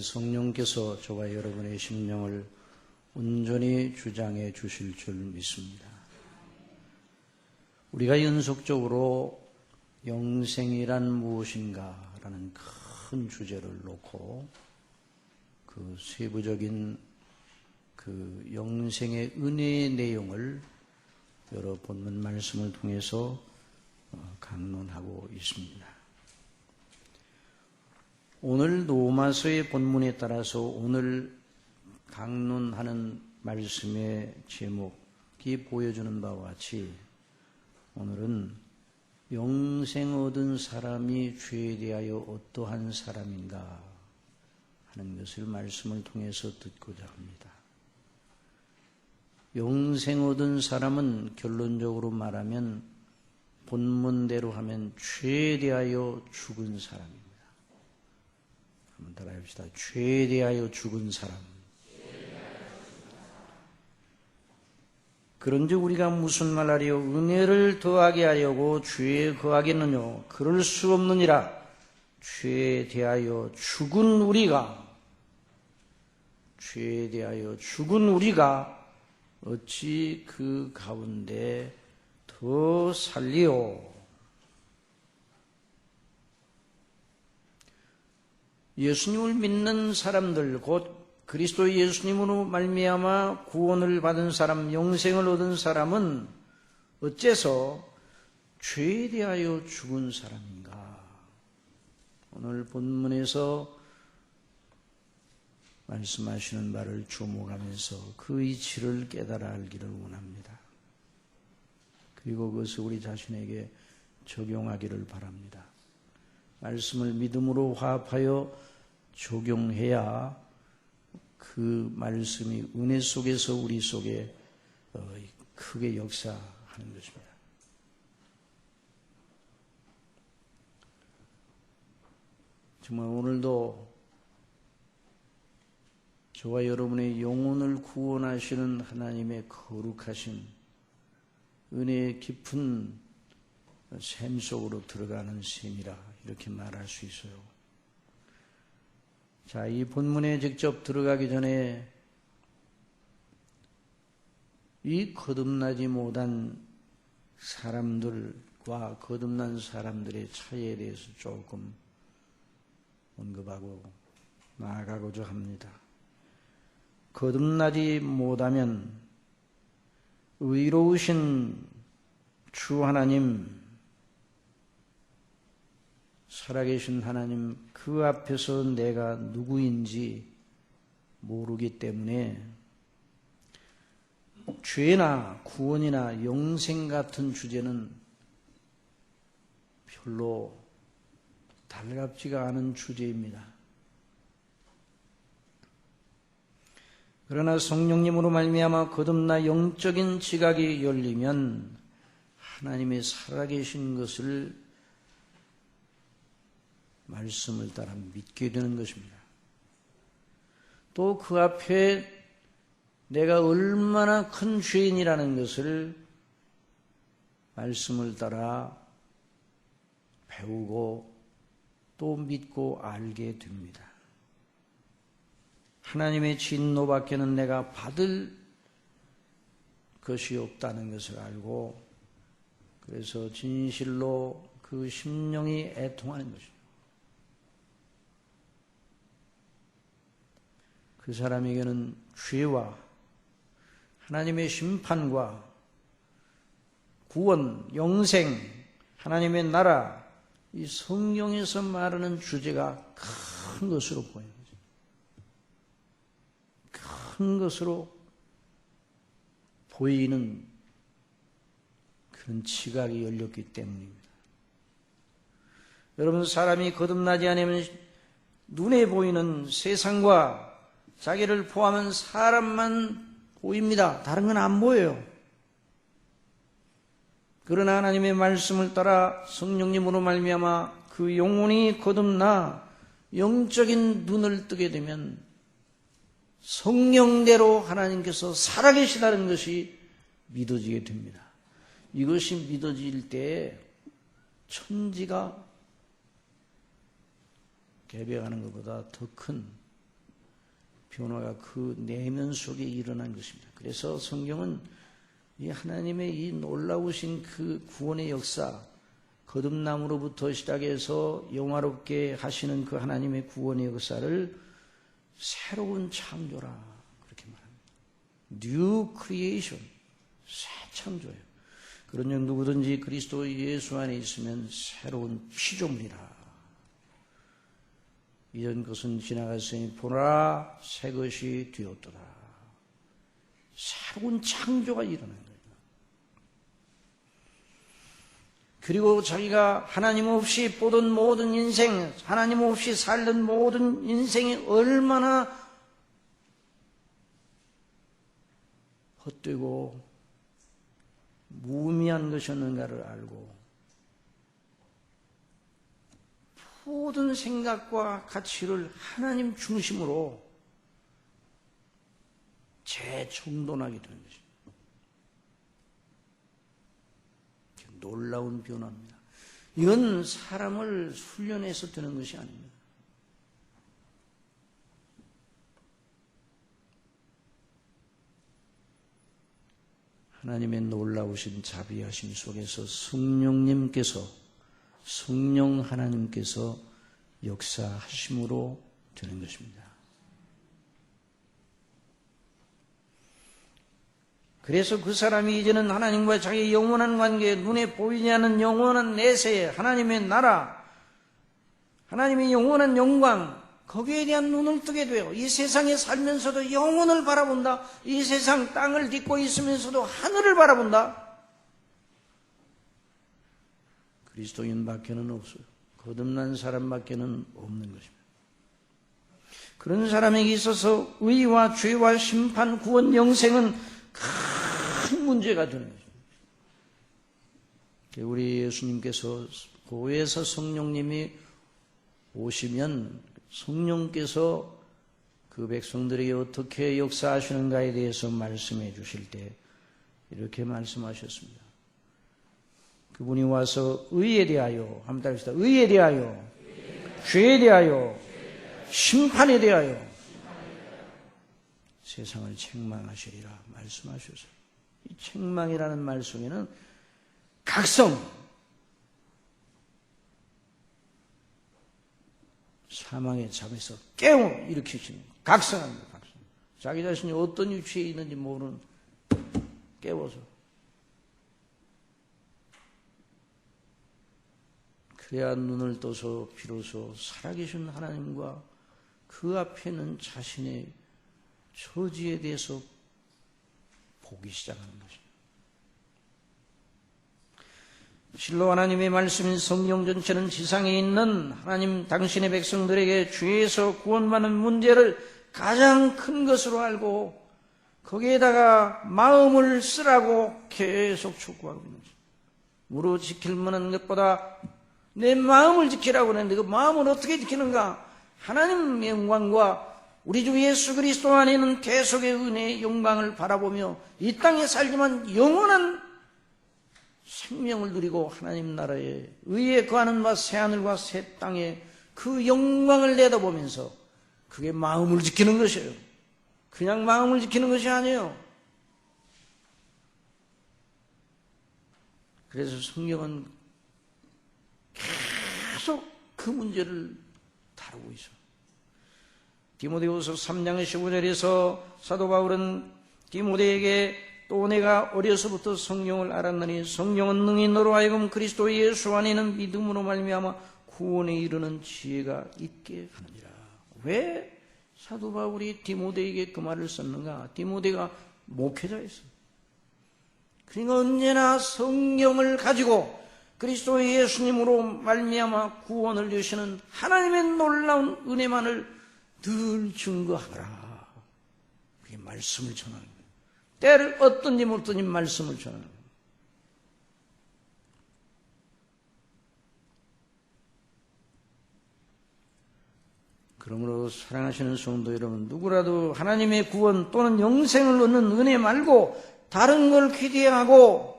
성령께서 저와 여러분의 심령을 온전히 주장해 주실 줄 믿습니다. 우리가 연속적으로 영생이란 무엇인가 라는 큰 주제를 놓고 그 세부적인 그 영생의 은혜의 내용을 여러 본문 말씀을 통해서 강론하고 있습니다. 오늘 로마서의 본문에 따라서 오늘 강론하는 말씀의 제목이 보여주는 바와 같이 오늘은 영생 얻은 사람이 죄에 대하여 어떠한 사람인가 하는 것을 말씀을 통해서 듣고자 합니다. 영생 얻은 사람은 결론적으로 말하면 본문대로 하면 죄에 대하여 죽은 사람입니다. 한번 따라해봅시다. 죄에 대하여 죽은 사람. 그런즉 우리가 무슨 말하리요? 은혜를 더하게 하려고 죄에 거하겠느냐? 그럴 수 없느니라. 죄에 대하여 죽은 우리가 어찌 그 가운데 더 살리요? 예수님을 믿는 사람들, 곧 그리스도 예수님으로 말미암아 구원을 받은 사람, 영생을 얻은 사람은 어째서 죄에 대하여 죽은 사람인가? 오늘 본문에서 말씀하시는 바를 주목하면서 그 이치를 깨달아 알기를 원합니다. 그리고 그것을 우리 자신에게 적용하기를 바랍니다. 말씀을 믿음으로 화합하여 적용해야 그 말씀이 은혜 속에서 우리 속에 크게 역사하는 것입니다. 정말 오늘도 저와 여러분의 영혼을 구원하시는 하나님의 거룩하신 은혜의 깊은 샘 속으로 들어가는 셈이라 이렇게 말할 수 있어요. 자, 이 본문에 직접 들어가기 전에 이 거듭나지 못한 사람들과 거듭난 사람들의 차이에 대해서 조금 언급하고 나아가고자 합니다. 거듭나지 못하면 의로우신 주 하나님, 살아계신 하나님 그 앞에서 내가 누구인지 모르기 때문에 죄나 구원이나 영생 같은 주제는 별로 달갑지가 않은 주제입니다. 그러나 성령님으로 말미암아 거듭나 영적인 지각이 열리면 하나님의 살아계신 것을 말씀을 따라 믿게 되는 것입니다. 또 그 앞에 내가 얼마나 큰 죄인이라는 것을 말씀을 따라 배우고 또 믿고 알게 됩니다. 하나님의 진노밖에는 내가 받을 것이 없다는 것을 알고 그래서 진실로 그 심령이 애통하는 것입니다. 그 사람에게는 죄와 하나님의 심판과 구원, 영생, 하나님의 나라, 이 성경에서 말하는 주제가 큰 것으로 보입니다. 큰 것으로 보이는 그런 지각이 열렸기 때문입니다. 여러분, 사람이 거듭나지 않으면 눈에 보이는 세상과 자기를 포함한 사람만 보입니다. 다른 건 안 보여요. 그러나 하나님의 말씀을 따라 성령님으로 말미암아 그 영혼이 거듭나 영적인 눈을 뜨게 되면 성령대로 하나님께서 살아계시다는 것이 믿어지게 됩니다. 이것이 믿어질 때 천지가 개벽하는 것보다 더 큰 변화가 그 내면 속에 일어난 것입니다. 그래서 성경은 이 하나님의 이 놀라우신 그 구원의 역사, 거듭남으로부터 시작해서 영화롭게 하시는 그 하나님의 구원의 역사를 새로운 창조라 그렇게 말합니다. New creation, 새 창조예요. 그러니 누구든지 그리스도 예수 안에 있으면 새로운 피조물이라. 이전 것은 지나갔으니 보라 새 것이 되었더라. 새로운 창조가 일어난 거예요. 그리고 자기가 하나님 없이 보던 모든 인생, 하나님 없이 살던 모든 인생이 얼마나 헛되고 무의미한 것이었는가를 알고 모든 생각과 가치를 하나님 중심으로 재정돈하게 되는 것입니다. 놀라운 변화입니다. 이건 사람을 훈련해서 되는 것이 아닙니다. 하나님의 놀라우신 자비하심 속에서 성령 하나님께서 역사하심으로 되는 것입니다. 그래서 그 사람이 이제는 하나님과 자기의 영원한 관계, 눈에 보이지 않는 영원한 내세, 하나님의 나라, 하나님의 영원한 영광, 거기에 대한 눈을 뜨게 돼요. 이 세상에 살면서도 영혼을 바라본다. 이 세상 땅을 딛고 있으면서도 하늘을 바라본다. 그리스도인 밖에는 없어요. 거듭난 사람밖에는 없는 것입니다. 그런 사람에게 있어서 의와 죄와 심판, 구원, 영생은 큰 문제가 되는 것입니다. 우리 예수님께서 교회에서 성령님이 오시면 성령께서 그 백성들에게 어떻게 역사하시는가에 대해서 말씀해 주실 때 이렇게 말씀하셨습니다. 그분이 와서 의에 대하여, 한번 따라합시다. 의에 대하여, 죄에 대하여, 심판에 대하여 세상을 책망하시리라 말씀하셨어요. 이 책망이라는 말 속에는 각성, 사망의 잠에서 깨워 일으키시는 각성합니다. 각성. 자기 자신이 어떤 위치에 있는지 모르는 깨워서 그래야 눈을 떠서 비로소 살아계신 하나님과 그 앞에는 자신의 처지에 대해서 보기 시작하는 것입니다. 실로 하나님의 말씀인 성경 전체는 지상에 있는 하나님 당신의 백성들에게 죄에서 구원받는 문제를 가장 큰 것으로 알고 거기에다가 마음을 쓰라고 계속 촉구하고 있는 것입니다. 무릇 지킬 만한 것보다 내 마음을 지키라고 하는데 그 마음을 어떻게 지키는가? 하나님의 영광과 우리 주 예수 그리스도 안에 있는 계속의 은혜의 영광을 바라보며 이 땅에 살지만 영원한 생명을 누리고 하나님 나라에 의에 거하는 바 새하늘과 새 땅에 그 영광을 내다보면서 그게 마음을 지키는 것이에요. 그냥 마음을 지키는 것이 아니에요. 그래서 성경은 계속 그 문제를 다루고 있어요. 디모데후서 3장 15절에서 사도 바울은 디모데에게 또 내가 어려서부터 성경을 알았느니 성경은 능히 너로 하여금 그리스도 예수 안에 있는 믿음으로 말미암아 구원에 이르는 지혜가 있게 하느니라. 왜 사도 바울이 디모데에게 그 말을 썼는가? 디모데가 목회자였어요. 그러니까 언제나 성경을 가지고 그리스도 예수님으로 말미암아 구원을 주시는 하나님의 놀라운 은혜만을 늘 증거하라. 그게 말씀을 전하는 거예요. 때를 어떤지 모르더니 말씀을 전하는 거예요. 그러므로 사랑하시는 성도 여러분, 누구라도 하나님의 구원 또는 영생을 얻는 은혜 말고 다른 걸 기대하고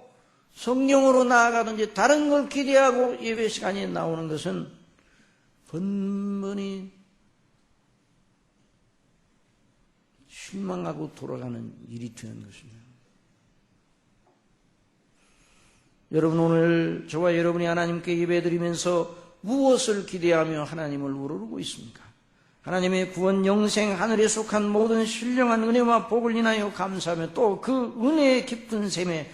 성령으로 나아가든지 다른 걸 기대하고 예배 시간에 나오는 것은 번번이 실망하고 돌아가는 일이 되는 것입니다. 여러분, 오늘 저와 여러분이 하나님께 예배드리면서 무엇을 기대하며 하나님을 우러르고 있습니까? 하나님의 구원, 영생, 하늘에 속한 모든 신령한 은혜와 복을 인하여 감사하며 또 그 은혜의 깊은 샘에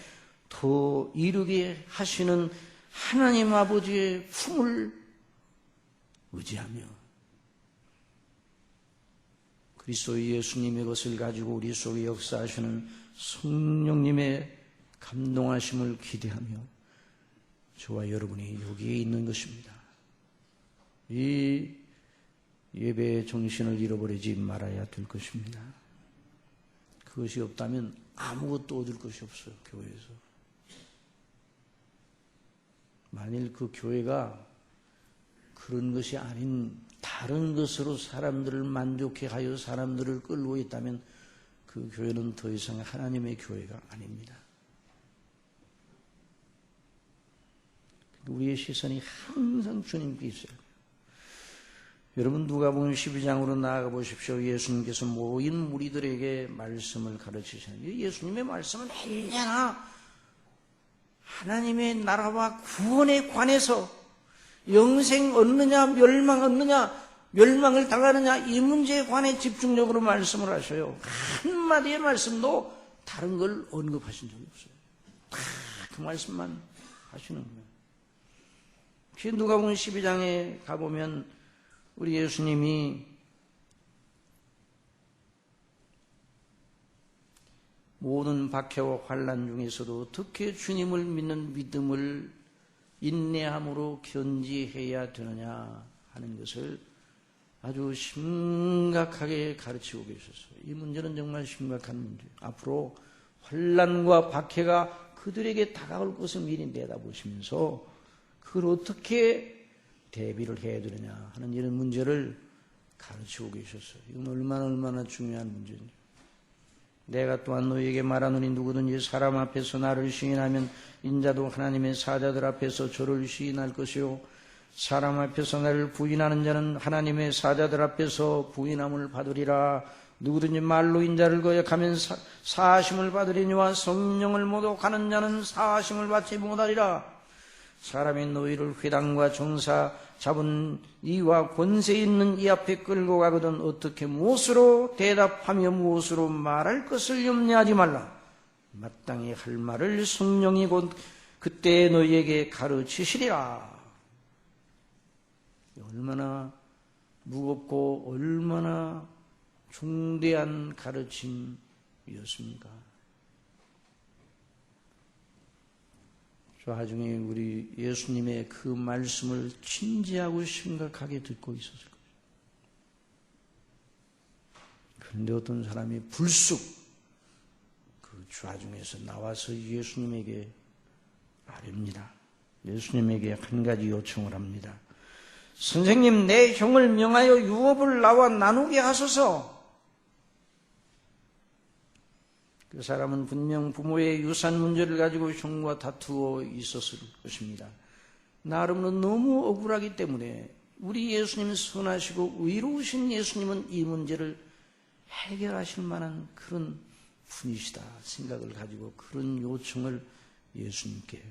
더 이르게 하시는 하나님 아버지의 품을 의지하며 그리스도 예수님의 것을 가지고 우리 속에 역사하시는 성령님의 감동하심을 기대하며 저와 여러분이 여기에 있는 것입니다. 이 예배의 정신을 잃어버리지 말아야 될 것입니다. 그것이 없다면 아무것도 얻을 것이 없어요, 교회에서. 만일 그 교회가 그런 것이 아닌 다른 것으로 사람들을 만족해 하여 사람들을 끌고 있다면 그 교회는 더 이상 하나님의 교회가 아닙니다. 우리의 시선이 항상 주님께 있어요. 여러분, 누가복음 12장으로 나아가 보십시오. 예수님께서 모인 무리들에게 말씀을 가르치시는데 예수님의 말씀은 언제나 하나님의 나라와 구원에 관해서 영생 얻느냐 멸망 얻느냐 멸망을 당하느냐 이 문제에 관해 집중적으로 말씀을 하셔요. 한마디의 말씀도 다른 걸 언급하신 적이 없어요. 다 그 말씀만 하시는 거예요. 누가복음 12장에 가보면 우리 예수님이 모든 박해와 환난 중에서도 어떻게 주님을 믿는 믿음을 인내함으로 견지해야 되느냐 하는 것을 아주 심각하게 가르치고 계셨어요. 이 문제는 정말 심각한 문제예요. 앞으로 환난과 박해가 그들에게 다가올 것을 미리 내다보시면서 그걸 어떻게 대비를 해야 되느냐 하는 이런 문제를 가르치고 계셨어요. 이건 얼마나 중요한 문제인지. 내가 또한 너희에게 말하노니 누구든지 사람 앞에서 나를 시인하면 인자도 하나님의 사자들 앞에서 저를 시인할 것이요 사람 앞에서 나를 부인하는 자는 하나님의 사자들 앞에서 부인함을 받으리라. 누구든지 말로 인자를 거역하면 사하심을 받으리니와 성령을 모독하는 자는 사하심을 받지 못하리라. 사람이 너희를 회당과 정사 잡은 이와 권세 있는 이 앞에 끌고 가거든 어떻게 무엇으로 대답하며 무엇으로 말할 것을 염려하지 말라. 마땅히 할 말을 성령이 곧 그때 너희에게 가르치시리라. 얼마나 무겁고 얼마나 중대한 가르침이었습니까? 저 나중에 우리 예수님의 그 말씀을 진지하고 심각하게 듣고 있었을 거예요. 그런데 어떤 사람이 불쑥 그 좌중에서 나와서 예수님에게 말입니다. 예수님에게 한 가지 요청을 합니다. 선생님, 내 형을 명하여 유업을 나와 나누게 하소서. 그 사람은 분명 부모의 유산 문제를 가지고 형과 다투어 있었을 것입니다. 나름은 너무 억울하기 때문에 우리 예수님은 선하시고 의로우신 예수님은 이 문제를 해결하실 만한 그런 분이시다 생각을 가지고 그런 요청을 예수님께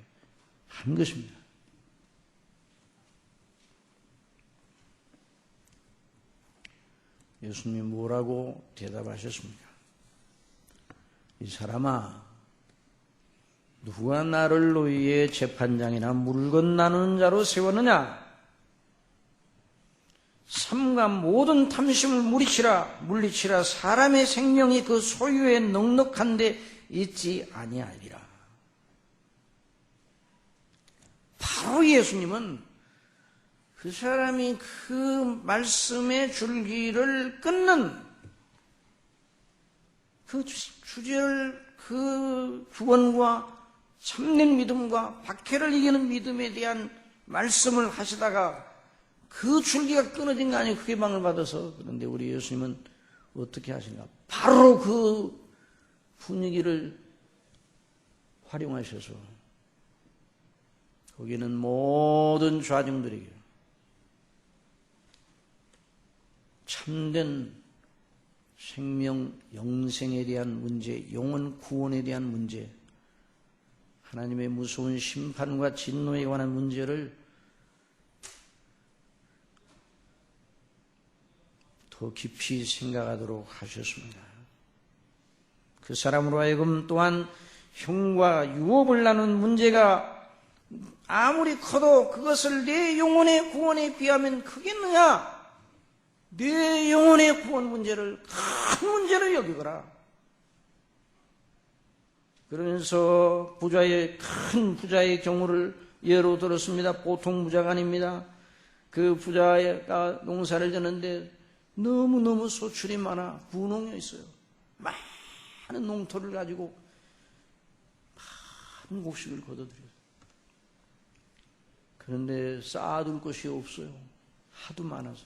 한 것입니다. 예수님이 뭐라고 대답하셨습니까? 이 사람아, 누가 나를 너희의 재판장이나 물건 나누는 자로 세웠느냐? 삼가 모든 탐심을 물리치라. 사람의 생명이 그 소유에 넉넉한데 있지 아니하리라. 바로 예수님은 그 사람이 그 말씀의 줄기를 끊는 그 주제를 그 구원과 참된 믿음과 박해를 이기는 믿음에 대한 말씀을 하시다가 그 줄기가 끊어진 거 아니에요. 그 해방을 받아서. 그런데 우리 예수님은 어떻게 하시는가? 바로 그 분위기를 활용하셔서 거기는 모든 좌중들에게 참된 생명, 영생에 대한 문제, 영혼 구원에 대한 문제, 하나님의 무서운 심판과 진노에 관한 문제를 더 깊이 생각하도록 하셨습니다. 그 사람으로 하여금 또한 형과 유업을 나눈 문제가 아무리 커도 그것을 내 영혼의 구원에 비하면 크겠느냐? 내 영혼의 구원 문제를 큰 문제로 여기거라. 그러면서 큰 부자의 경우를 예로 들었습니다. 보통 부자가 아닙니다. 그 부자가 농사를 짓는데 너무너무 소출이 많아 부농이 있어요. 많은 농토를 가지고 많은 곡식을 거둬들여요. 그런데 쌓아둘 것이 없어요. 하도 많아서.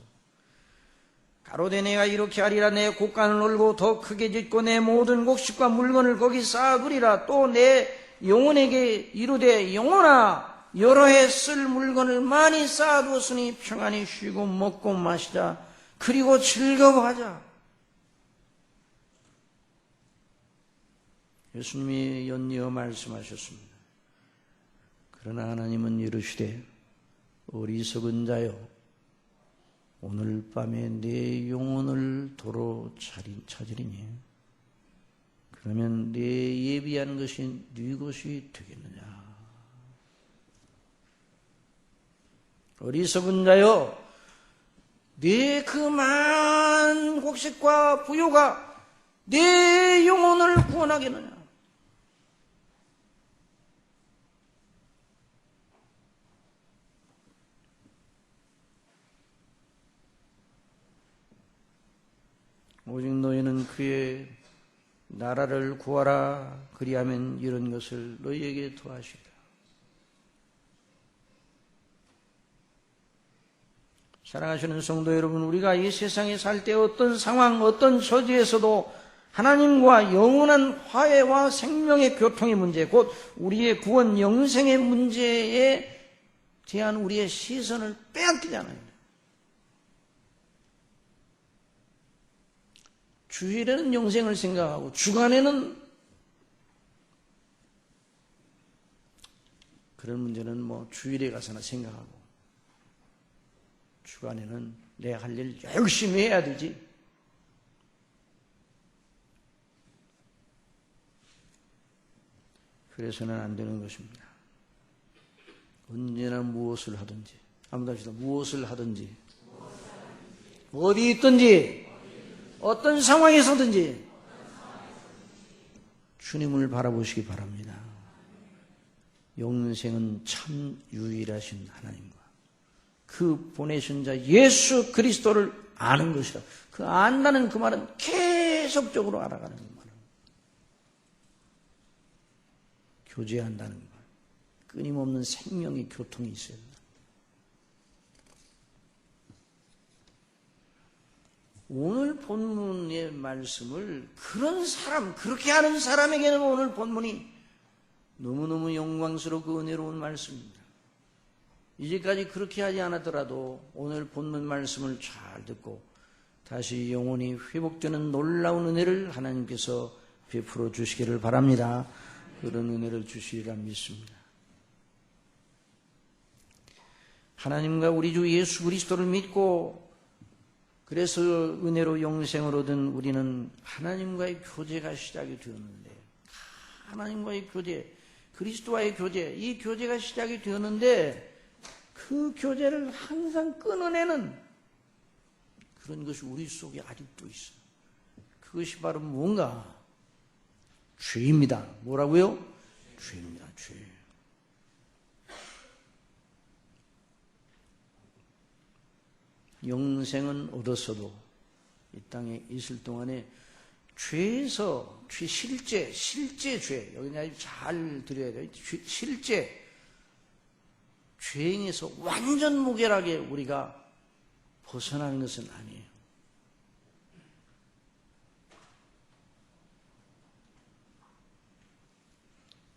가로되 내가 이렇게 하리라. 내 곡간을 놀고 더 크게 짓고 내 모든 곡식과 물건을 거기 쌓아두리라. 또 내 영혼에게 이르되 영혼아 여러 해 쓸 물건을 많이 쌓아두었으니 평안히 쉬고 먹고 마시자. 그리고 즐거워하자. 예수님이 연이어 말씀하셨습니다. 그러나 하나님은 이르시되 어리석은 자여 오늘 밤에 내 영혼을 도로 찾으리니 그러면 내 예비한 것이 네 것이 되겠느냐. 어리석은 자여 네 그 많은 곡식과 부요가 내 영혼을 구원하겠느냐. 오직 너희는 그의 나라를 구하라. 그리하면 이런 것을 너희에게 더하시리라. 사랑하시는 성도 여러분, 우리가 이 세상에 살 때 어떤 상황, 어떤 처지에서도 하나님과 영원한 화해와 생명의 교통의 문제, 곧 우리의 구원 영생의 문제에 대한 우리의 시선을 빼앗기지 않아요. 주일에는 영생을 생각하고 주간에는 그런 문제는 주일에 가서나 생각하고 주간에는 내 할 일 열심히 해야 되지. 그래서는 안 되는 것입니다. 언제나 무엇을 하든지, 아무도 합시다. 무엇을 하든지, 어디 있든지, 어떤 상황에서든지 주님을 바라보시기 바랍니다. 영생은 참 유일하신 하나님과 그 보내신 자 예수 그리스도를 아는 것이라. 그 안다는 그 말은 계속적으로 알아가는 그 말은 교제한다는 말, 끊임없는 생명의 교통이 있어야 된다. 오늘 본문의 말씀을 그런 사람, 그렇게 하는 사람에게는 오늘 본문이 너무너무 영광스럽고 은혜로운 말씀입니다. 이제까지 그렇게 하지 않았더라도 오늘 본문 말씀을 잘 듣고 다시 영혼이 회복되는 놀라운 은혜를 하나님께서 베풀어 주시기를 바랍니다. 그런 은혜를 주시리라 믿습니다. 하나님과 우리 주 예수 그리스도를 믿고 그래서 은혜로 영생을 얻은 우리는 하나님과의 교제가 시작이 되었는데, 하나님과의 교제, 그리스도와의 교제, 이 교제가 시작이 되었는데 그 교제를 항상 끊어내는 그런 것이 우리 속에 아직도 있어요. 그것이 바로 뭔가? 죄입니다. 뭐라고요? 죄입니다. 죄. 영생은 얻었어도 이 땅에 있을 동안에 죄에서, 실제 죄, 여기 아주 잘 들어야 돼요. 실제 죄행에서 완전 무결하게 우리가 벗어나는 것은 아니에요.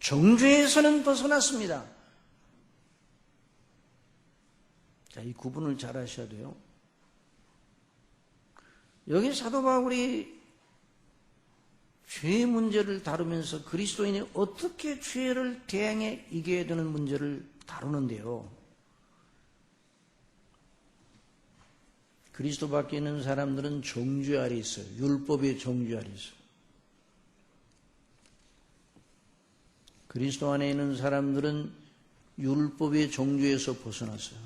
정죄에서는 벗어났습니다. 자, 이 구분을 잘 하셔야 돼요. 여기 사도 바울이 죄의 문제를 다루면서 그리스도인이 어떻게 죄를 대항해 이겨야 되는 문제를 다루는데요. 그리스도 밖에 있는 사람들은 정죄 아래 있어요. 율법의 정죄 아래 있어요. 그리스도 안에 있는 사람들은 율법의 정죄에서 벗어났어요.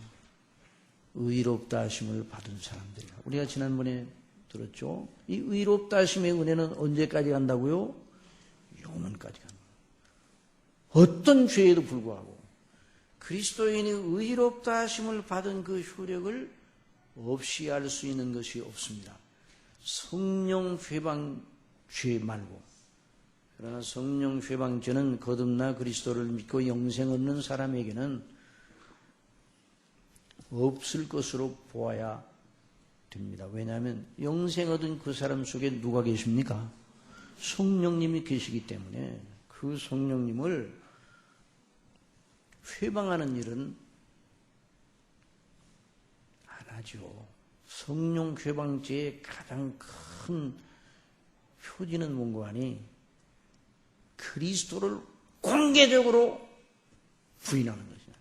의롭다 하심을 받은 사람들이야. 우리가 지난번에 들었죠? 이 의롭다 하심의 은혜는 언제까지 간다고요? 영원까지 간다. 어떤 죄에도 불구하고 그리스도인이 의롭다 하심을 받은 그 효력을 없이 할 수 있는 것이 없습니다. 성령 회방죄 말고. 그러나 성령 회방죄는 거듭나 그리스도를 믿고 영생 얻는 사람에게는 없을 것으로 보아야 됩니다. 왜냐하면 영생 얻은 그 사람 속에 누가 계십니까? 성령님이 계시기 때문에 그 성령님을 회방하는 일은 안 하죠. 성령 회방죄의 가장 큰 표지는 뭔고 하니 그리스도를 공개적으로 부인하는 것이죠.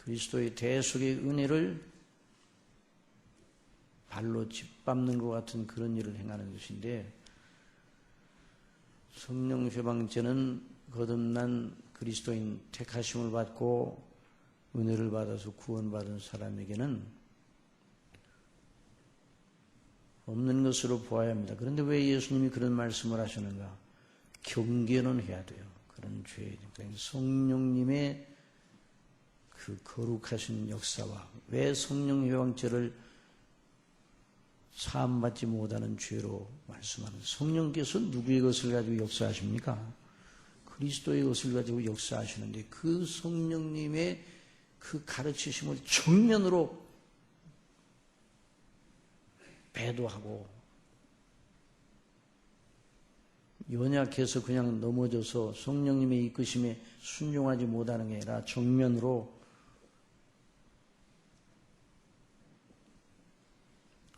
그리스도의 대속의 은혜를 발로 짓밟는 것 같은 그런 일을 행하는 것인데, 성령 회방죄는 거듭난 그리스도인 택하심을 받고 은혜를 받아서 구원받은 사람에게는 없는 것으로 보아야 합니다. 그런데 왜 예수님이 그런 말씀을 하시는가? 경계는 해야 돼요. 그런 죄, 성령님의 그 거룩하신 역사와 왜 성령 회방죄를 사함받지 못하는 죄로 말씀하는, 성령께서 누구의 것을 가지고 역사하십니까? 그리스도의 것을 가지고 역사하시는데 그 성령님의 그 가르치심을 정면으로 배도하고 연약해서 그냥 넘어져서 성령님의 이끄심에 순종하지 못하는 게 아니라 정면으로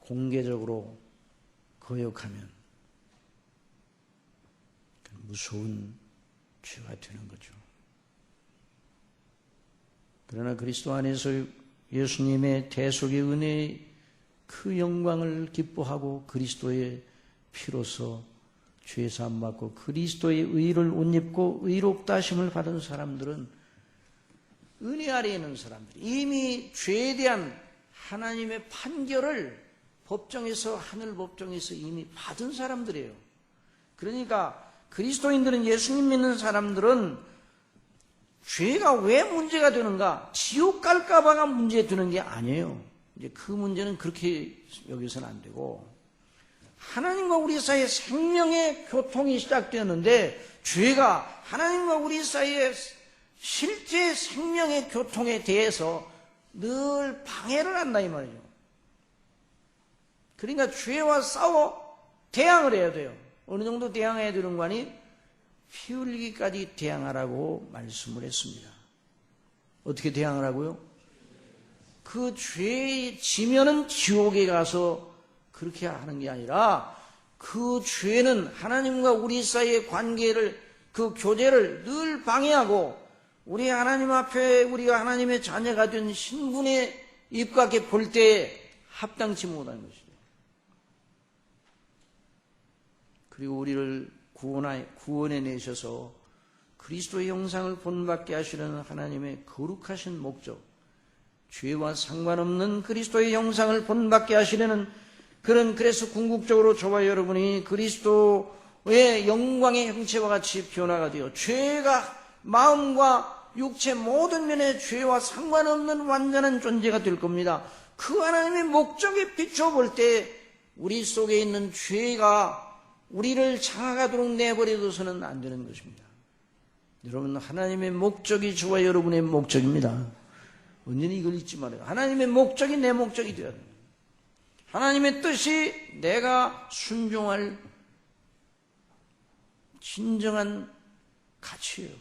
공개적으로 거역하면 무서운 죄가 되는 거죠. 그러나 그리스도 안에서 예수님의 대속의 은혜의 그 영광을 기뻐하고 그리스도의 피로서 죄 사함 받고 그리스도의 의를 옷 입고 의롭다 하심을 받은 사람들은, 은혜 아래에 있는 사람들이 이미 죄에 대한 하나님의 판결을 법정에서, 하늘 법정에서 이미 받은 사람들이에요. 그러니까 그리스도인들은, 예수님 믿는 사람들은 죄가 왜 문제가 되는가? 지옥 갈까봐가 문제 되는 게 아니에요. 이제 그 문제는 그렇게 여기서는 안 되고, 하나님과 우리 사이에 생명의 교통이 시작되었는데 죄가 하나님과 우리 사이에 실제 생명의 교통에 대해서 늘 방해를 한다 이 말이죠. 그러니까 죄와 싸워 대항을 해야 돼요. 어느 정도 대항해야 되는 거 아니? 피 흘리기까지 대항하라고 말씀을 했습니다. 어떻게 대항을 하고요? 그 죄에 지면은 지옥에 가서 그렇게 하는 게 아니라, 그 죄는 하나님과 우리 사이의 관계를, 그 교제를 늘 방해하고 우리 하나님 앞에 우리가 하나님의 자녀가 된 신분에 입각해 볼 때 합당치 못한 것이죠. 그리고 우리를 구원해 내셔서 그리스도의 형상을 본받게 하시는 하나님의 거룩하신 목적, 죄와 상관없는 그리스도의 형상을 본받게 하시려는 그래서 궁극적으로 저와 여러분이 그리스도의 영광의 형체와 같이 변화가 되어 죄가 마음과 육체 모든 면의 죄와 상관없는 완전한 존재가 될 겁니다. 그 하나님의 목적에 비춰볼 때 우리 속에 있는 죄가 우리를 장악하도록 내버려둬서는 안 되는 것입니다. 여러분, 하나님의 목적이 저와 여러분의 목적입니다. 언제는 이걸 잊지 말아요. 하나님의 목적이 내 목적이 되어야 됩니다. 하나님의 뜻이 내가 순종할 진정한 가치예요.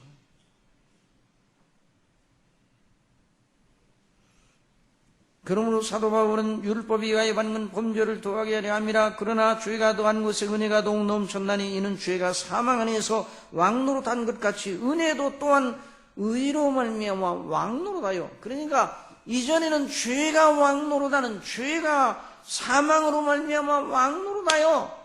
그러므로 사도 바울은 율법이 가해받는 범죄를 더하게 하려 함이라. 그러나 죄가 더한 것에 은혜가 더욱 넘쳤나니 이는 죄가 사망 안에서 왕노릇한 것 같이 은혜도 또한 의로 말미암아 왕노릇하여. 그러니까 이전에는 죄가 왕노릇하는, 죄가 사망으로 말미암아 왕노릇하여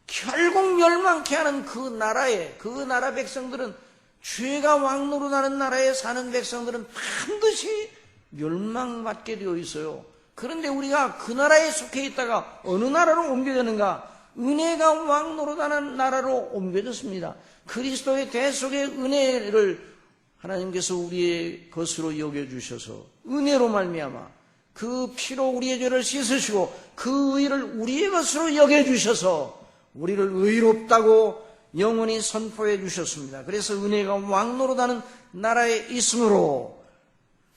결국 멸망케 하는 그 나라 백성들은, 죄가 왕노릇하는 나라에 사는 백성들은 반드시 멸망받게 되어 있어요. 그런데 우리가 그 나라에 속해 있다가 어느 나라로 옮겨졌는가? 은혜가 왕노릇하는 나라로 옮겨졌습니다. 그리스도의 대속의 은혜를 하나님께서 우리의 것으로 여겨주셔서 은혜로 말미암아 그 피로 우리의 죄를 씻으시고 그 의를 우리의 것으로 여겨주셔서 우리를 의롭다고 영원히 선포해 주셨습니다. 그래서 은혜가 왕노릇하는 나라에 있으므로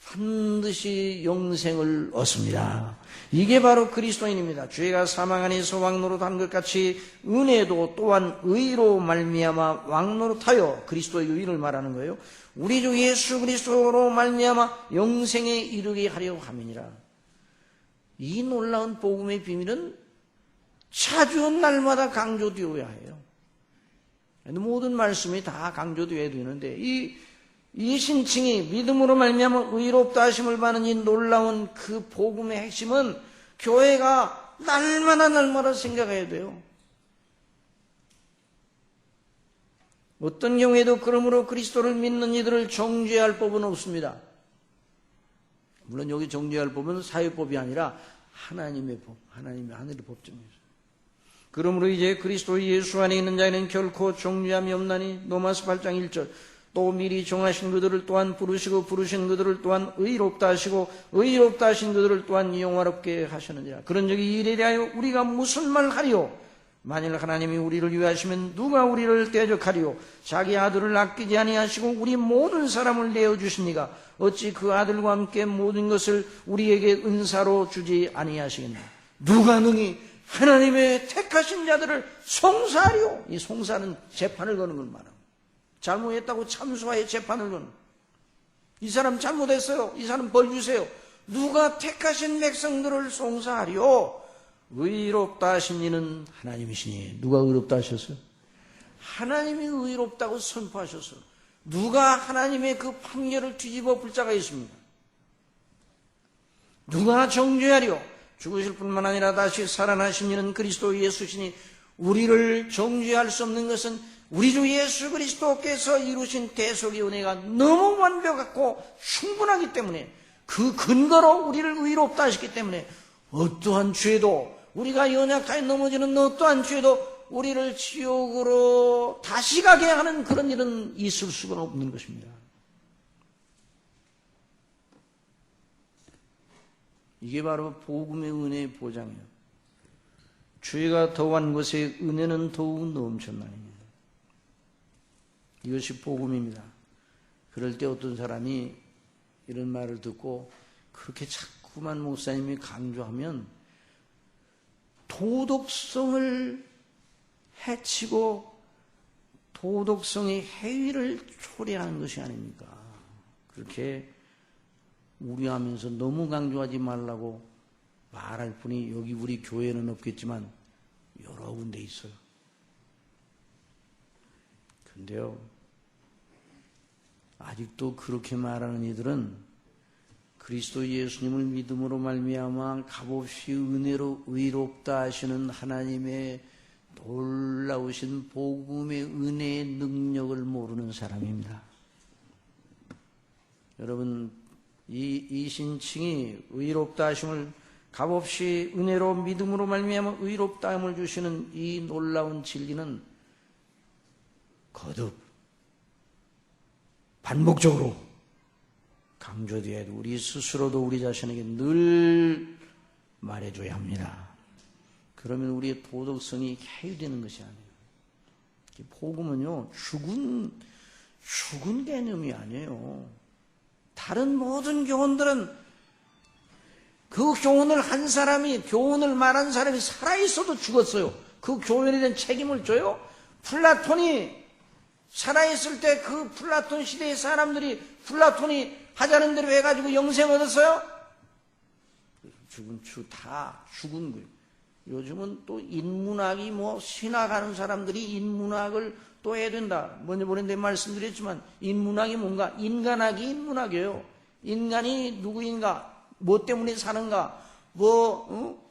반드시 영생을 얻습니다. 이게 바로 그리스도인입니다. 죄가 사망 안에서 왕노릇한 것 같이 은혜도 또한 의로 말미암아 왕노릇하여, 그리스도의 의를 말하는 거예요. 우리 주 예수 그리스도로 말미암아 영생에 이르게 하려 함이니라. 이 놀라운 복음의 비밀은 자주 날마다 강조되어야 해요. 모든 말씀이 다 강조되어야 되는데 이 신칭이 믿음으로 말미암아 의롭다 하심을 받는 이 놀라운 그 복음의 핵심은 교회가 날마다 생각해야 돼요. 어떤 경우에도 그러므로 그리스도를 믿는 이들을 정죄할 법은 없습니다. 물론 여기 정죄할 법은 사회법이 아니라 하나님의 법, 하늘의 법정이죠. 그러므로 이제 그리스도 예수 안에 있는 자에는 결코 정죄함이 없나니. 로마서 8장 1절. 또 미리 정하신 그들을 또한 부르시고 부르신 그들을 또한 의롭다 하시고 의롭다 하신 그들을 또한 영화롭게 하셨느니라. 그런 적이 이래 대하여 우리가 무슨 말 하리요? 만일 하나님이 우리를 위하시면 누가 우리를 대적하리요? 자기 아들을 아끼지 아니하시고 우리 모든 사람을 내어주시니가 어찌 그 아들과 함께 모든 것을 우리에게 은사로 주지 아니하시겠나? 누가 능히 하나님의 택하신 자들을 송사하리요? 이 송사는 재판을 거는 걸 말합니다. 잘못했다고 참수하에 재판을 거는, 이 사람 잘못했어요, 이 사람 벌 주세요. 누가 택하신 백성들을 송사하리요? 의롭다 하신 이는 하나님이시니. 누가 의롭다 하셨어요? 하나님이 의롭다고 선포하셨어요. 누가 하나님의 그 판결을 뒤집어 볼 자가 있습니다. 누가 정죄하리요? 죽으실 뿐만 아니라 다시 살아나신 이는 그리스도 예수시니. 우리를 정죄할 수 없는 것은 우리 주 예수 그리스도께서 이루신 대속의 은혜가 너무 완벽하고 충분하기 때문에, 그 근거로 우리를 의롭다 하셨기 때문에 어떠한 죄도, 우리가 연약하게 넘어지는 어떠한 죄도 우리를 지옥으로 다시 가게 하는 그런 일은 있을 수가 없는 것입니다. 이게 바로 복음의 은혜의 보장이에요. 죄가 더한 것에 은혜는 더욱 넘쳤나니. 이것이 복음입니다. 그럴 때 어떤 사람이 이런 말을 듣고 그렇게 자꾸만 목사님이 강조하면 도덕성을 해치고 도덕성의 해위를 초래하는 것이 아닙니까? 그렇게 우려하면서 너무 강조하지 말라고 말할 뿐이 여기 우리 교회는 없겠지만 여러 군데 있어요. 근데요, 아직도 그렇게 말하는 이들은 그리스도 예수님을 믿음으로 말미암아 값없이 은혜로 의롭다 하시는 하나님의 놀라우신 복음의 은혜의 능력을 모르는 사람입니다. 여러분, 이 신칭이 의롭다 하심을 값없이 은혜로 믿음으로 말미암아 의롭다 함을 주시는 이 놀라운 진리는 거듭 반복적으로 강조되어야 돼. 우리 스스로도 우리 자신에게 늘 말해줘야 합니다. 그러면 우리의 도덕성이 해유되는 것이 아니에요. 복음은요, 죽은 개념이 아니에요. 다른 모든 교훈들은 그 교훈을 한 사람이, 교훈을 말한 사람이 살아있어도 죽었어요. 그 교훈에 대한 책임을 져요? 플라톤이 살아있을 때 그 플라톤 시대의 사람들이 플라톤이 하자는 대로 해가지고 영생 얻었어요? 죽은 추 다 죽은 거예요. 요즘은 또 인문학이 뭐 신학하는 사람들이 인문학을 또 해야 된다. 먼저 보는데 말씀드렸지만 인문학이 뭔가? 인간학이 인문학이에요. 인간이 누구인가? 뭐 때문에 사는가?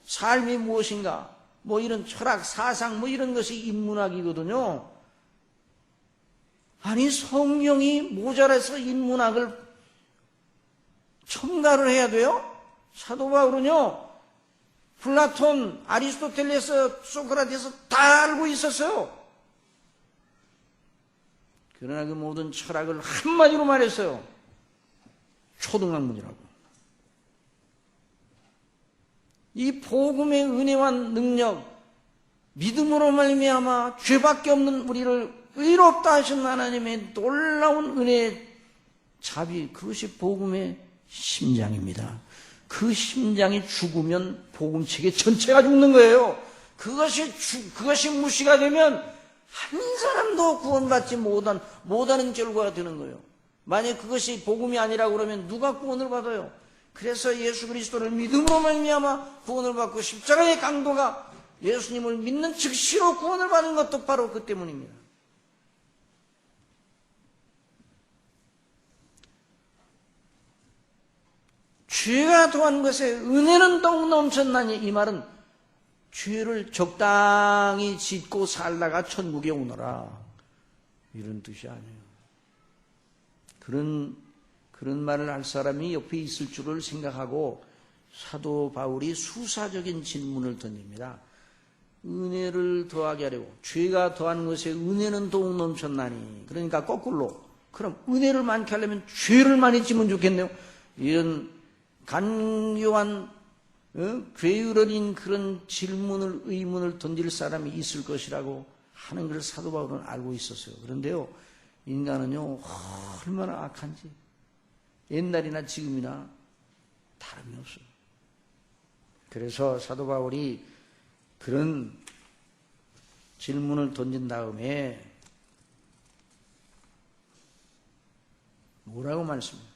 삶이 무엇인가? 뭐 이런 철학, 사상 뭐 이런 것이 인문학이거든요. 아니 성경이 모자라서 인문학을 첨가를 해야 돼요? 사도 바울은요. 플라톤, 아리스토텔레스, 소크라테스 다 알고 있었어요. 그러나 그 모든 철학을 한마디로 말했어요. 초등학문이라고. 이 복음의 은혜와 능력, 믿음으로 말미암아 죄밖에 없는 우리를 의롭다 하신 하나님의 놀라운 은혜의 자비, 그것이 복음의 심장입니다. 그 심장이 죽으면 복음체계 전체가 죽는 거예요. 그것이 무시가 되면 한 사람도 구원받지 못하는 결과가 되는 거예요. 만약 그것이 복음이 아니라고 그러면 누가 구원을 받아요? 그래서 예수 그리스도를 믿음으로 말미암아 구원을 받고 십자가의 강도가 예수님을 믿는 즉시로 구원을 받는 것도 바로 그 때문입니다. 죄가 더한 것에 은혜는 더욱 넘쳤나니, 이 말은 죄를 적당히 짓고 살다가 천국에 오너라 이런 뜻이 아니에요. 그런 말을 할 사람이 옆에 있을 줄을 생각하고 사도 바울이 수사적인 질문을 던집니다. 은혜를 더하게 하려고, 죄가 더한 것에 은혜는 더욱 넘쳤나니, 그러니까 거꾸로, 그럼 은혜를 많게 하려면 죄를 많이 지면 좋겠네요. 이런 간교한 괴유러진 그런 의문을 던질 사람이 있을 것이라고 하는 걸 사도 바울은 알고 있었어요. 그런데요, 인간은요 얼마나 악한지 옛날이나 지금이나 다름이 없어요. 그래서 사도 바울이 그런 질문을 던진 다음에 뭐라고 말씀해요?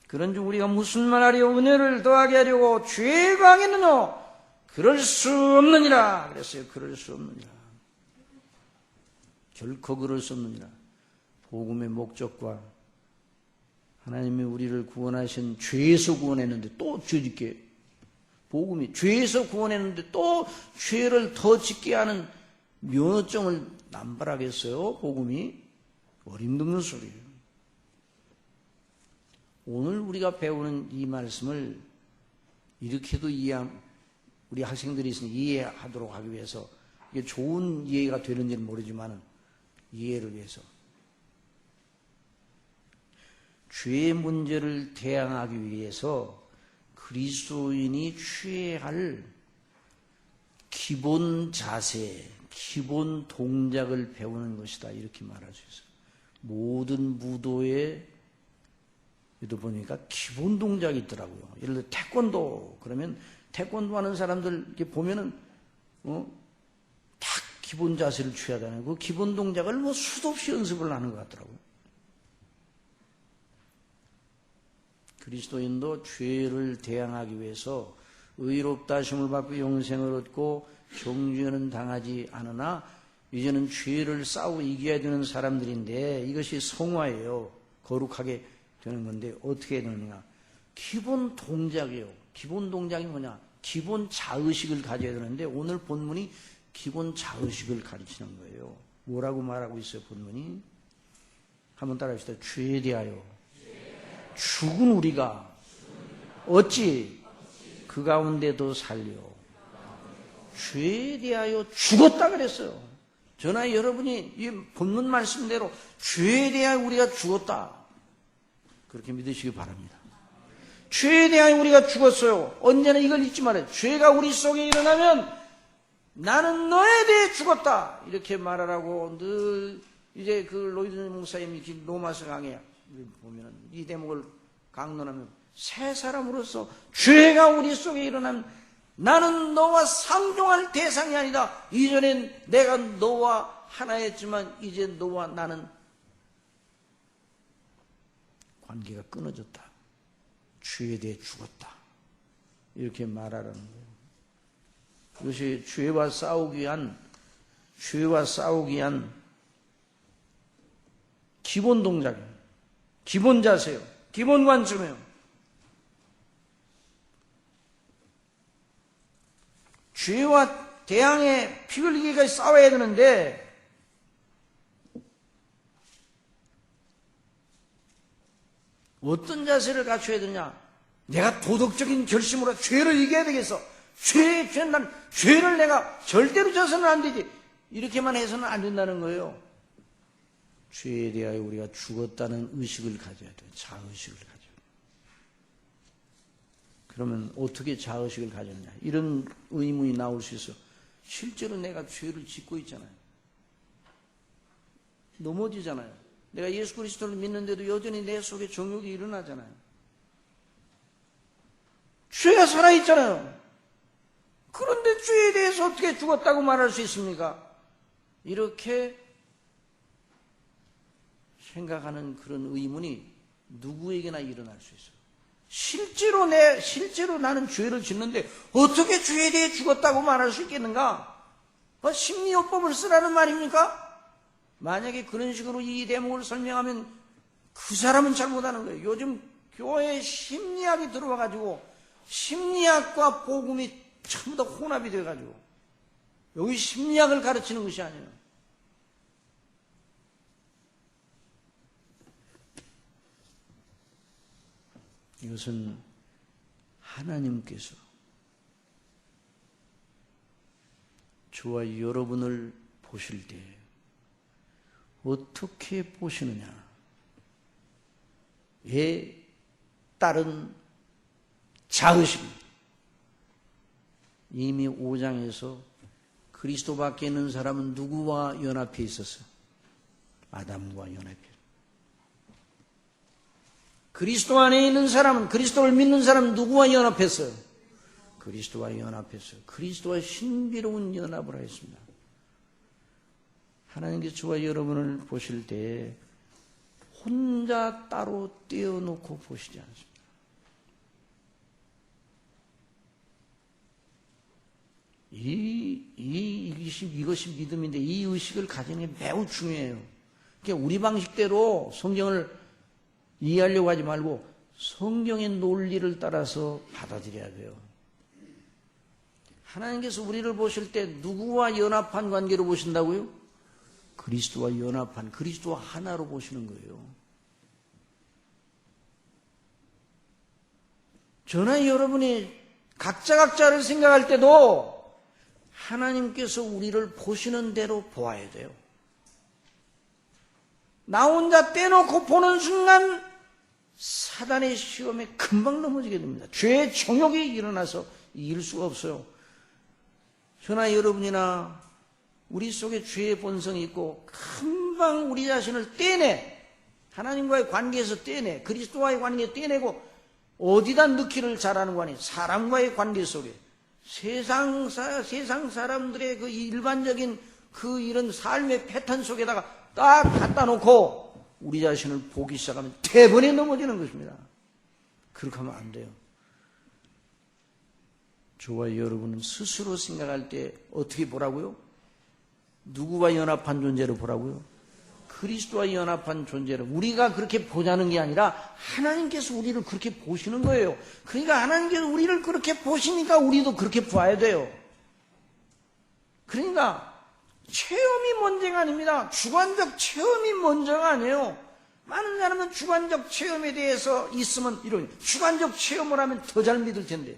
그런즉 우리가 무슨 말하려? 은혜를 더하게 하려고 죄가 하겠느냐? 그럴 수 없느니라 그랬어요. 그럴 수 없느니라. 결코 그럴 수 없느니라. 복음의 목적과 하나님이 우리를 구원하신, 죄에서 구원했는데 또 죄 짓게, 복음이 죄에서 구원했는데 또 죄를 더 짓게 하는 면허증을 남발하겠어요? 복음이? 어림없는 소리예요. 오늘 우리가 배우는 이 말씀을 이렇게도 우리 학생들이 있으니 이해하도록 하기 위해서, 이게 좋은 이해가 되는지는 모르지만 이해를 위해서, 죄의 문제를 대항하기 위해서 그리스도인이 취해야 할 기본 자세, 기본 동작을 배우는 것이다, 이렇게 말할 수 있어요. 모든 무도에 도 보니까 기본 동작이 있더라고요. 예를 들어 태권도, 그러면 태권도 하는 사람들 이렇게 보면은 딱 기본 자세를 취하잖아요. 그 기본 동작을 뭐 수도 없이 연습을 하는 것 같더라고요. 그리스도인도 죄를 대항하기 위해서 의롭다 하심을 받고 영생을 얻고 정죄는 당하지 않으나 이제는 죄를 싸워 이겨야 되는 사람들인데, 이것이 성화예요. 거룩하게 되는 건데 어떻게 되느냐? 기본 동작이에요. 기본 동작이 뭐냐? 기본 자의식을 가져야 되는데 오늘 본문이 기본 자의식을 가르치는 거예요. 뭐라고 말하고 있어요, 본문이? 한번 따라합시다. 죄에 대하여 죽은 우리가 어찌 그 가운데도 살려 죄에 대하여 죽었다 그랬어요. 저나 여러분이 이 본문 말씀대로 죄에 대하여 우리가 죽었다, 그렇게 믿으시기 바랍니다. 죄에 대하여 우리가 죽었어요. 언제나 이걸 잊지 말아요. 죄가 우리 속에 일어나면 나는 너에 대해 죽었다, 이렇게 말하라고 늘 이제 그 로이드 목사님이 로마서 강해 보면 이 대목을 강론하면, 새 사람으로서 죄가 우리 속에 일어나면 나는 너와 상종할 대상이 아니다. 이전엔 내가 너와 하나였지만 이제 너와 나는 관계가 끊어졌다. 죄에 대해 죽었다. 이렇게 말하라는 거예요. 이것이 죄와 싸우기 위한 기본 동작이에요. 기본 자세요. 기본 관점이에요. 죄와 대항해 피 흘리기까지 싸워야 되는데 어떤 자세를 갖춰야 되냐? 내가 도덕적인 결심으로 죄를 이겨야 되겠어. 난 죄를 내가 절대로 져서는 안 되지. 이렇게만 해서는 안 된다는 거예요. 죄에 대하여 우리가 죽었다는 의식을 가져야 돼요. 자의식을 가져야 돼요. 그러면 어떻게 자의식을 가졌냐? 이런 의문이 나올 수 있어. 실제로 내가 죄를 짓고 있잖아요. 넘어지잖아요. 내가 예수 그리스도를 믿는데도 여전히 내 속에 정욕이 일어나잖아요. 죄가 살아있잖아요. 그런데 죄에 대해서 어떻게 죽었다고 말할 수 있습니까? 이렇게 생각하는 그런 의문이 누구에게나 일어날 수 있어요. 실제로 나는 죄를 짓는데 어떻게 죄에 대해 죽었다고 말할 수 있겠는가? 심리요법을 쓰라는 말입니까? 만약에 그런 식으로 이 대목을 설명하면 그 사람은 잘못하는 거예요. 요즘 교회에 심리학이 들어와가지고 심리학과 복음이 전부 다 혼합이 돼가지고 여기 심리학을 가르치는 것이 아니에요. 이것은 하나님께서 저와 여러분을 보실 때 어떻게 보시느냐에 따른 자의식입니다. 이미 5장에서 그리스도 밖에 있는 사람은 누구와 연합해 있었어요? 아담과 연합해 있어요. 그리스도 안에 있는 사람은, 그리스도를 믿는 사람은 누구와 연합했어요? 그리스도와 연합했어요. 그리스도와 신비로운 연합을 하였습니다. 하나님께서 저와 여러분을 보실 때 혼자 따로 떼어놓고 보시지 않습니다. 이것이 믿음인데 이 의식을 가지는 게 매우 중요해요. 그러니까 우리 방식대로 성경을 이해하려고 하지 말고 성경의 논리를 따라서 받아들여야 돼요. 하나님께서 우리를 보실 때 누구와 연합한 관계로 보신다고요? 그리스도와 연합한, 그리스도와 하나로 보시는 거예요. 저나 여러분이 각자를 생각할 때도 하나님께서 우리를 보시는 대로 보아야 돼요. 나 혼자 떼놓고 보는 순간 사단의 시험에 금방 넘어지게 됩니다. 죄의 정욕이 일어나서 이길 수가 없어요. 저나 여러분이나 우리 속에 죄의 본성이 있고 금방 우리 자신을 떼내. 하나님과의 관계에서 떼내. 그리스도와의 관계에 떼내고 어디다 넣기를 잘하는 거 아니에요. 사람과의 관계 속에. 세상 사람들의 그 일반적인 그 이런 삶의 패턴 속에다가 딱 갖다 놓고 우리 자신을 보기 시작하면 대번에 넘어지는 것입니다. 그렇게 하면 안 돼요. 저와 여러분은 스스로 생각할 때 어떻게 보라고요? 누구와 연합한 존재로 보라고요? 그리스도와 연합한 존재로. 우리가 그렇게 보자는 게 아니라 하나님께서 우리를 그렇게 보시는 거예요. 그러니까 하나님께서 우리를 그렇게 보시니까 우리도 그렇게 봐야 돼요. 그러니까 체험이 문제가 아닙니다. 주관적 체험이 문제가 아니에요. 많은 사람은 주관적 체험에 대해서 있으면 이런 주관적 체험을 하면 더 잘 믿을 텐데.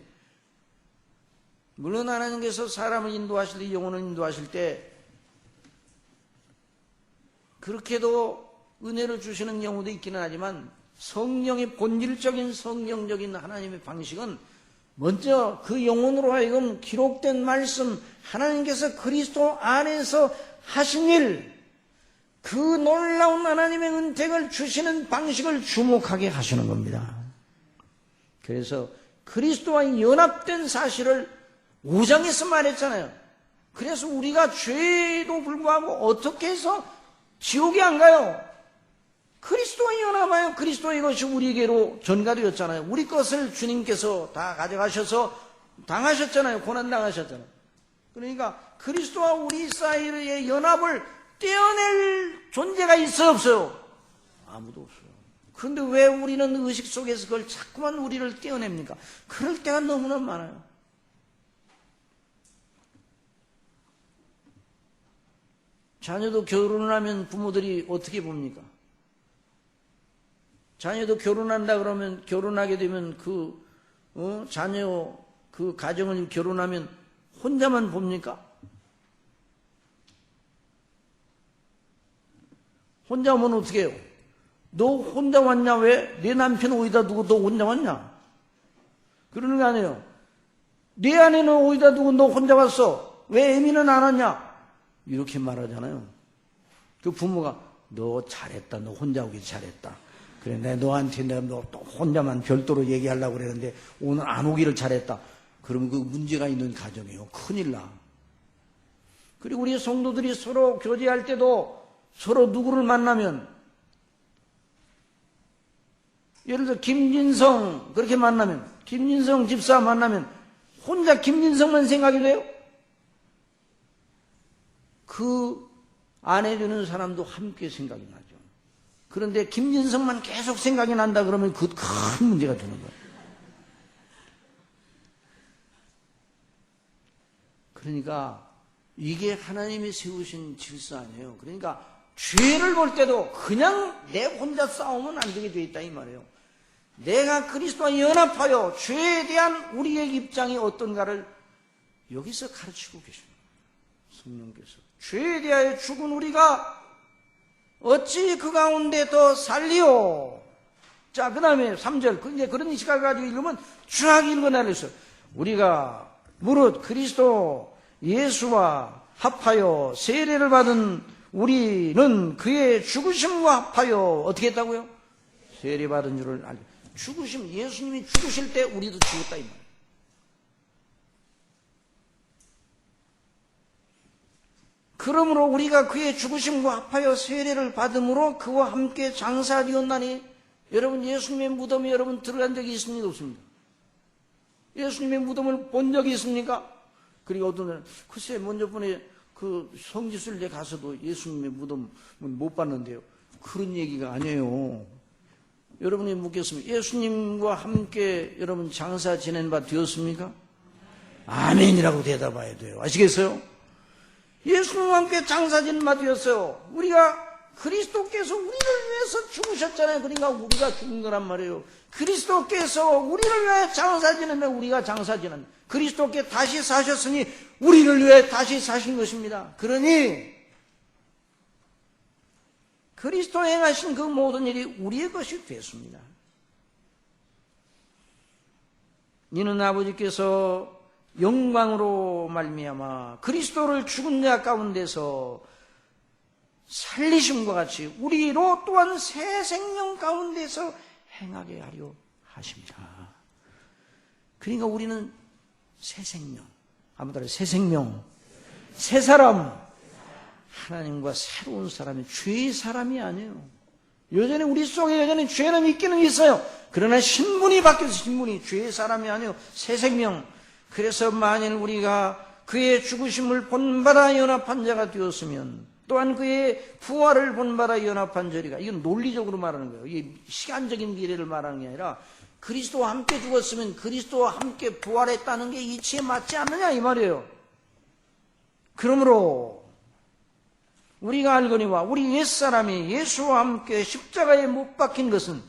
물론 하나님께서 사람을 인도하실 때, 영혼을 인도하실 때 그렇게도 은혜를 주시는 경우도 있기는 하지만 성령의 본질적인 성령적인 하나님의 방식은 먼저 그 영혼으로 하여금 기록된 말씀, 하나님께서 그리스도 안에서 하신 일, 그 놀라운 하나님의 은택을 주시는 방식을 주목하게 하시는 겁니다. 그래서 그리스도와 연합된 사실을 5장에서 말했잖아요. 그래서 우리가 죄에도 불구하고 어떻게 해서 지옥에 안 가요? 그리스도와 연합하여 그리스도의 것이 우리에게로 전가되었잖아요. 우리 것을 주님께서 다 가져가셔서 당하셨잖아요. 고난 당하셨잖아요. 그러니까 그리스도와 우리 사이의 연합을 떼어낼 존재가 있어 없어요? 아무도 없어요. 그런데 왜 우리는 의식 속에서 그걸 자꾸만 우리를 떼어냅니까? 그럴 때가 너무나 많아요. 자녀도 결혼을 하면 부모들이 어떻게 봅니까? 자녀도 결혼한다 그러면, 결혼하게 되면 자녀, 그 가정을 결혼하면 혼자만 봅니까? 혼자 오면 어떻게 해요? 너 혼자 왔냐? 왜? 내 남편 어디다 두고 너 혼자 왔냐? 그러는 거 아니에요. 내 아내는 어디다 두고 너 혼자 왔어? 왜 애미는 안 왔냐? 이렇게 말하잖아요. 그 부모가 너 잘했다. 너 혼자 오기 잘했다. 그래, 내가 너한테 내가 너 또 혼자만 별도로 얘기하려고 그랬는데 오늘 안 오기를 잘했다. 그러면 그 문제가 있는 가정이에요. 큰일 나. 그리고 우리 성도들이 서로 교제할 때도 서로 누구를 만나면, 예를 들어 김진성 그렇게 만나면, 김진성 집사 만나면 혼자 김진성만 생각이 돼요? 그 아내되는 사람도 함께 생각이 나죠. 그런데 김진성만 계속 생각이 난다 그러면 그 큰 문제가 되는 거예요. 그러니까 이게 하나님이 세우신 질서 아니에요. 그러니까 죄를 볼 때도 그냥 내 혼자 싸우면 안 되게 돼 있다 이 말이에요. 내가 그리스도와 연합하여 죄에 대한 우리의 입장이 어떤가를 여기서 가르치고 계십니다. 성령께서 죄에 대하여 죽은 우리가 어찌 그 가운데 더 살리오. 자, 그 다음에 3절. 이제 그런 시각을 가지고 읽으면 쫙 읽어내려 있어요. 우리가 무릇 그리스도 예수와 합하여 세례를 받은 우리는 그의 죽으심과 합하여 어떻게 했다고요? 세례 받은 줄을 알고. 죽으심, 예수님이 죽으실 때 우리도 죽었다 이 말이에요. 그러므로 우리가 그의 죽으심과 합하여 세례를 받음으로 그와 함께 장사되었나니. 여러분 예수님의 무덤에 여러분 들어간 적이 있습니까? 없습니까? 예수님의 무덤을 본 적이 있습니까? 그리고 어떤 날 글쎄 먼저 번에 그 성지순례 가서도 예수님의 무덤은 못 봤는데요. 그런 얘기가 아니에요. 여러분이 묻겠습니다. 예수님과 함께 여러분 장사 지낸 바 되었습니까? 아멘이라고 대답해야 돼요. 아시겠어요? 예수님과 함께 장사 지낸 바 되었어요. 우리가 그리스도께서 우리를 위해서 죽으셨잖아요. 그러니까 우리가 죽은 거란 말이에요. 그리스도께서 우리를 위해 장사 지내면 우리가 장사 지낸, 그리스도께 다시 사셨으니 우리를 위해 다시 사신 것입니다. 그러니 그리스도 행하신 그 모든 일이 우리의 것이 됐습니다. 이는 아버지께서 영광으로 말미암아 그리스도를 죽은 자 가운데서 살리심과 같이 우리로 또한 새 생명 가운데서 행하게 하려 하십니다. 그러니까 우리는 새 생명, 아무도 새 생명, 새 사람, 하나님과 새로운 사람이 죄의 사람이 아니에요. 여전히 우리 속에 여전히 죄는 있기는 있어요. 그러나 신분이 바뀌어서 신분이 죄의 사람이 아니에요. 새 생명. 그래서 만일 우리가 그의 죽으심을 본받아 연합한 자가 되었으면 또한 그의 부활을 본받아 연합한 자리가, 이건 논리적으로 말하는 거예요. 이게 시간적인 미래를 말하는 게 아니라 그리스도와 함께 죽었으면 그리스도와 함께 부활했다는 게 이치에 맞지 않느냐 이 말이에요. 그러므로 우리가 알거니와 우리 옛사람이 예수와 함께 십자가에 못 박힌 것은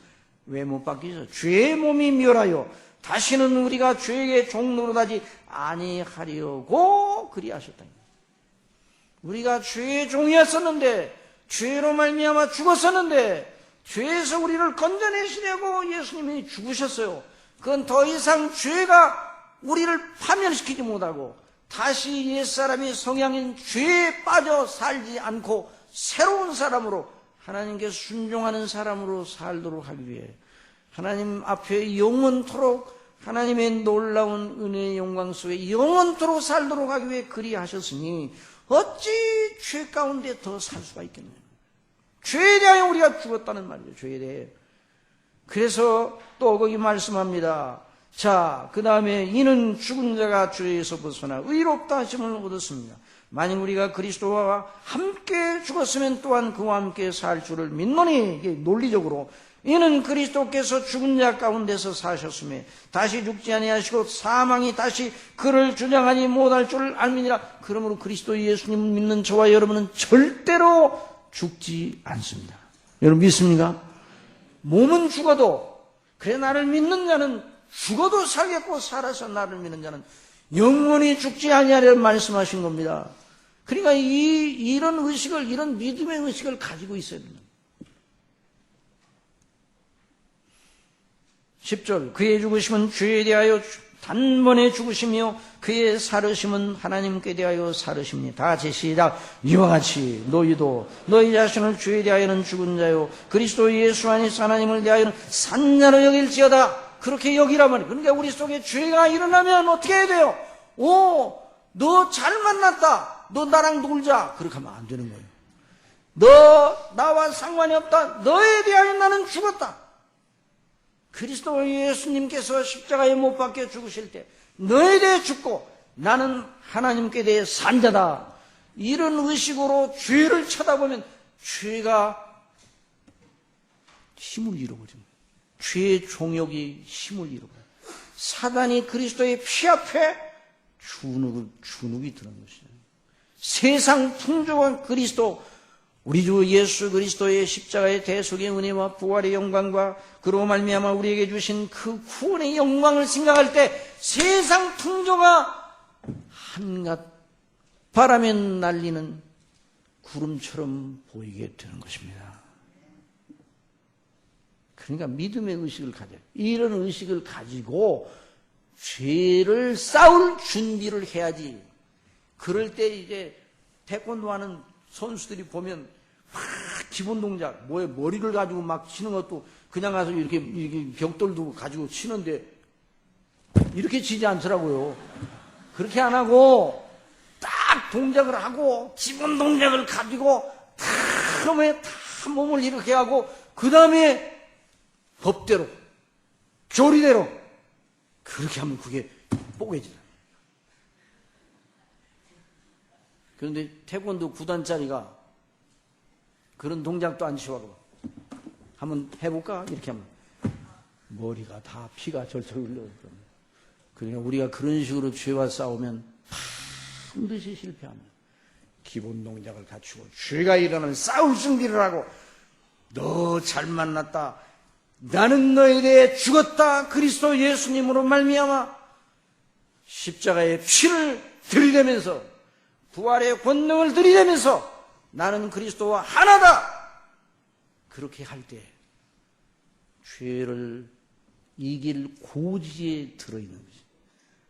왜 못 박히죠? 죄의 몸이 멸하여 다시는 우리가 죄의 종노릇하지 아니하려고 그리하셨다. 우리가 죄의 종이었었는데, 죄로 말미암아 죽었었는데, 죄에서 우리를 건져내시려고 예수님이 죽으셨어요. 그건 더 이상 죄가 우리를 파멸시키지 못하고 다시 옛사람이 성향인 죄에 빠져 살지 않고 새로운 사람으로, 하나님께 순종하는 사람으로 살도록 하기 위해 하나님 앞에 영원토록 하나님의 놀라운 은혜의 영광 속에 영원토록 살도록 하기 위해 그리하셨으니 어찌 죄 가운데 더 살 수가 있겠느냐. 죄에 대하여 우리가 죽었다는 말이죠. 죄에 대해. 그래서 또 거기 말씀합니다. 자, 그 다음에 이는 죽은 자가 죄에서 벗어나 의롭다 하심을 얻었습니다. 만일 우리가 그리스도와 함께 죽었으면 또한 그와 함께 살 줄을 믿노니, 이게 논리적으로 이는 그리스도께서 죽은 자 가운데서 사셨으며 다시 죽지 아니하시고 사망이 다시 그를 주장하지 못할 줄 알미니라. 그러므로 그리스도 예수님을 믿는 저와 여러분은 절대로 죽지 않습니다. 여러분 믿습니까? 몸은 죽어도, 그래 나를 믿는 자는 죽어도 살겠고 살아서 나를 믿는 자는 영원히 죽지 아니하리라 말씀하신 겁니다. 그러니까 이런 의식을, 이런 믿음의 의식을 가지고 있어야 됩니다. 10절, 그의 죽으심은 죄에 대하여 단번에 죽으시며 그의 살으심은 하나님께 대하여 살으십니다. 다 같이 시작. 이와 같이 너희도 너희 자신을 죄에 대하여는 죽은 자요 그리스도 예수 안에서 하나님을 대하여는 산 자로 여길지어다. 그렇게 여기라면, 그러니까 우리 속에 죄가 일어나면 어떻게 해야 돼요? 너 잘 만났다, 너 나랑 놀자, 그렇게 하면 안 되는 거예요. 너 나와 상관이 없다, 너에 대하여 나는 죽었다. 그리스도 예수님께서 십자가에 못 박혀 죽으실 때 너에 대해 죽고 나는 하나님께 대해 산 자다. 이런 의식으로 죄를 쳐다보면 죄가 힘을 잃어버립니다. 죄의 종욕이 힘을 잃어버려요. 사단이 그리스도의 피 앞에 주눅이 드는 것이죠. 세상 풍족한 그리스도, 우리 주 예수 그리스도의 십자가의 대속의 은혜와 부활의 영광과 그로 말미암아 우리에게 주신 그 구원의 영광을 생각할 때 세상 풍조가 한갓 바람에 날리는 구름처럼 보이게 되는 것입니다. 그러니까 믿음의 의식을 가져요. 이런 의식을 가지고 죄를 싸울 준비를 해야지. 그럴 때 이제 태권도 하는 선수들이 보면 막 기본 동작, 머리를 가지고 막 치는 것도 그냥 가서 이렇게 벽돌도 가지고 치는데 이렇게 치지 않더라고요. 그렇게 안 하고 딱 동작을 하고 기본 동작을 가지고 다 몸을 이렇게 하고 그 다음에 법대로, 교리대로 그렇게 하면 그게 뽀개지다. 그런데 태권도 9단짜리가 그런 동작도 안 치워하고 한번 해볼까? 이렇게 하면 머리가 다 피가 절절 흘러요. 그러니까 우리가 그런 식으로 죄와 싸우면 반드시 실패합니다. 기본 동작을 갖추고 죄가 일어나면 싸울 준비를 하고 너 잘 만났다. 나는 너에 대해 죽었다. 그리스도 예수님으로 말미암아 십자가의 피를 들이대면서 부활의 권능을 들이대면서 나는 그리스도와 하나다. 그렇게 할 때 죄를 이길 고지에 들어있는 거지.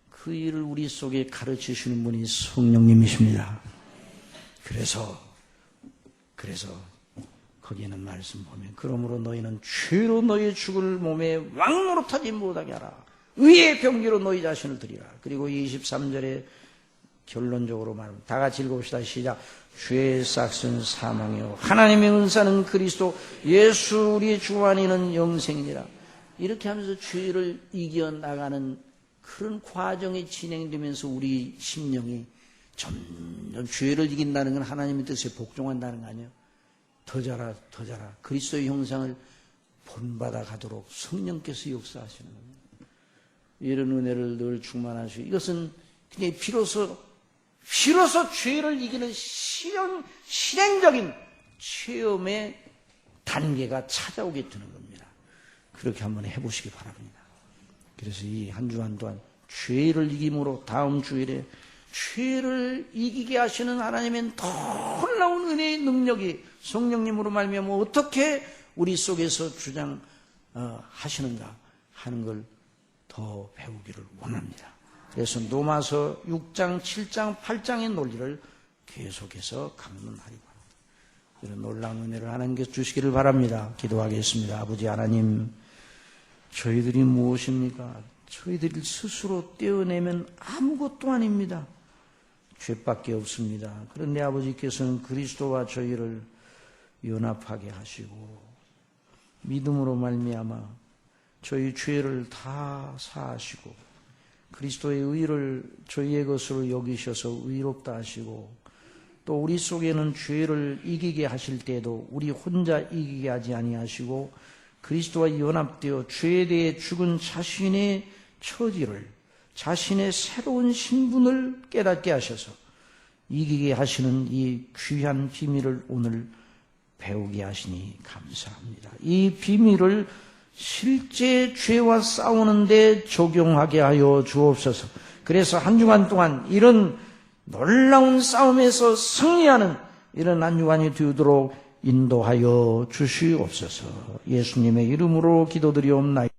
그 일을 우리 속에 가르치시는 분이 성령님이십니다. 그래서 거기에는 말씀 보면 그러므로 너희는 죄로 너희 죽을 몸에 왕노릇하지 못하게 하라. 의의 병기로 너희 자신을 드리라. 그리고 23절에 결론적으로 말합니다. 다 같이 읽읍시다. 시작. 죄의 싹은 사망이요 하나님의 은사는 그리스도 예수 우리 주 안에는 영생이니라. 이렇게 하면서 죄를 이겨나가는 그런 과정이 진행되면서 우리 심령이 점점 죄를 이긴다는 건 하나님의 뜻에 복종한다는 거 아니에요? 더 자라 그리스도의 형상을 본받아 가도록 성령께서 역사하시는 겁니다. 이런 은혜를 늘 충만하시고 이것은 그냥 비로소 죄를 이기는 실행적인 체험의 단계가 찾아오게 되는 겁니다. 그렇게 한번 해보시기 바랍니다. 그래서 이 한 주간 동안 죄를 이김으로 다음 주일에 죄를 이기게 하시는 하나님의 놀라운 은혜의 능력이 성령님으로 말미암아 어떻게 우리 속에서 주장하시는가 하는 걸 더 배우기를 원합니다. 그래서 로마서 6장, 7장, 8장의 논리를 계속해서 강론하리 바랍니다. 이런 놀라운 은혜를 하나님께서 주시기를 바랍니다. 기도하겠습니다. 아버지 하나님, 저희들이 무엇입니까? 저희들이 스스로 떼어내면 아무것도 아닙니다. 죄밖에 없습니다. 그런데 아버지께서는 그리스도와 저희를 연합하게 하시고 믿음으로 말미암아 저희 죄를 다 사하시고 그리스도의 의를 저희의 것으로 여기셔서 의롭다 하시고 또 우리 속에는 죄를 이기게 하실 때에도 우리 혼자 이기게 하지 아니하시고 그리스도와 연합되어 죄에 대해 죽은 자신의 처지를 자신의 새로운 신분을 깨닫게 하셔서 이기게 하시는 이 귀한 비밀을 오늘 배우게 하시니 감사합니다. 이 비밀을 실제 죄와 싸우는데 적용하게 하여 주옵소서. 그래서 한 주간 동안 이런 놀라운 싸움에서 승리하는 이런 한 주간이 되도록 인도하여 주시옵소서. 예수님의 이름으로 기도드리옵나이다.